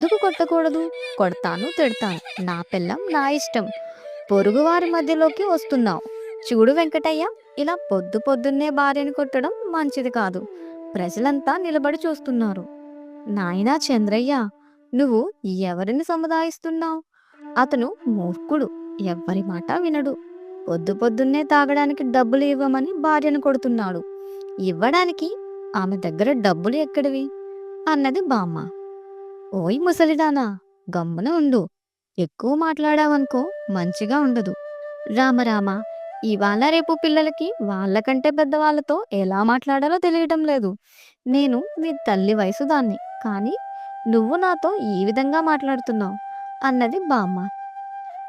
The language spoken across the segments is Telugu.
ఎందుకు కొట్టకూడదు? కొడతాను, తిడతాను. నా పెళ్ళాం నా ఇష్టం. పొరుగువారి మధ్యలోకి వస్తున్నావు. చూడు వెంకటయ్య, ఇలా పొద్దు పొద్దున్నే భార్యని కొట్టడం మంచిది కాదు. ప్రజలంతా నిలబడి చూస్తున్నారు. నాయనా చంద్రయ్య, నువ్వు ఎవరిని సముదాయిస్తున్నావు? అతను మూర్ఖుడు. ఎవ్వరి మాట వినడు. పొద్దు పొద్దున్నే తాగడానికి డబ్బులు ఇవ్వమని భార్యను కొడుతున్నాడు. ఇవ్వడానికి ఆమె దగ్గర డబ్బులు ఎక్కడివి? అన్నది బామ్మ. ఓయ్ ముసలిదానా, గమ్మున ఉండు. ఎక్కువ మాట్లాడావనుకో మంచిగా ఉండదు. రామరామ, ఇవాళ రేపు పిల్లలకి వాళ్ళకంటే పెద్దవాళ్ళతో ఎలా మాట్లాడాలో తెలియటం లేదు. నేను నీ తల్లి వయసు దాన్ని, కానీ నువ్వు నాతో ఈ విధంగా మాట్లాడుతున్నావు అన్నది బామ్మ.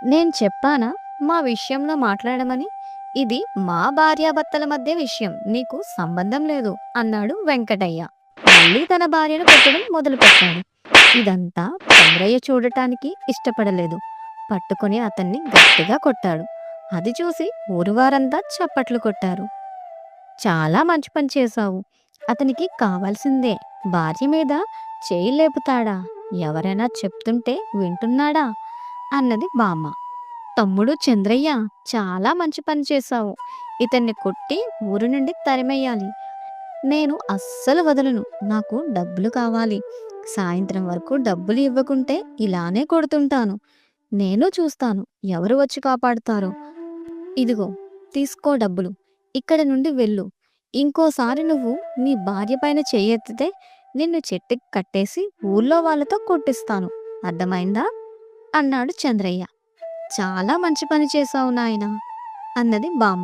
నేను చెప్పానా మా విషయంలో మాట్లాడమని? ఇది మా భార్యాభర్తల మధ్య విషయం, నీకు సంబంధం లేదు అన్నాడు వెంకటయ్య. మళ్ళీ తన భార్యను కొట్టడం మొదలుపెట్టాడు. ఇదంతా చంద్రయ్య చూడటానికి ఇష్టపడలేదు. పట్టుకొని అతన్ని గట్టిగా కొట్టాడు. అది చూసి ఊరువారంతా చప్పట్లు కొట్టారు. చాలా మంచి పని చేశావు. అతనికి కావాల్సిందే. భార్య మీద చేయి లేపుతాడా? ఎవరైనా చెప్తుంటే వింటున్నాడా? అన్నది బామ్మ. తమ్ముడు చంద్రయ్య, చాలా మంచి పని చేశావు. ఇతన్ని కొట్టి ఊరు నుండి తరిమెయ్యాలి. నేను అస్సలు వదలను. నాకు డబ్బులు కావాలి. సాయంత్రం వరకు డబ్బులు ఇవ్వకుంటే ఇలానే కొడుతుంటాను. నేను చూస్తాను ఎవరు వచ్చి కాపాడుతారో. ఇదిగో, తీసుకో డబ్బులు. ఇక్కడి నుండి వెళ్ళు. ఇంకోసారి నువ్వు నీ భార్య పైన చెయ్యెత్తితే నిన్ను చెట్టుకి కట్టేసి ఊళ్ళో వాళ్ళతో కొట్టిస్తాను. అర్థమైందా? అన్నాడు చంద్రయ్య. చాలా మంచి పని చేశావు నాయనా అన్నది బామ్మ.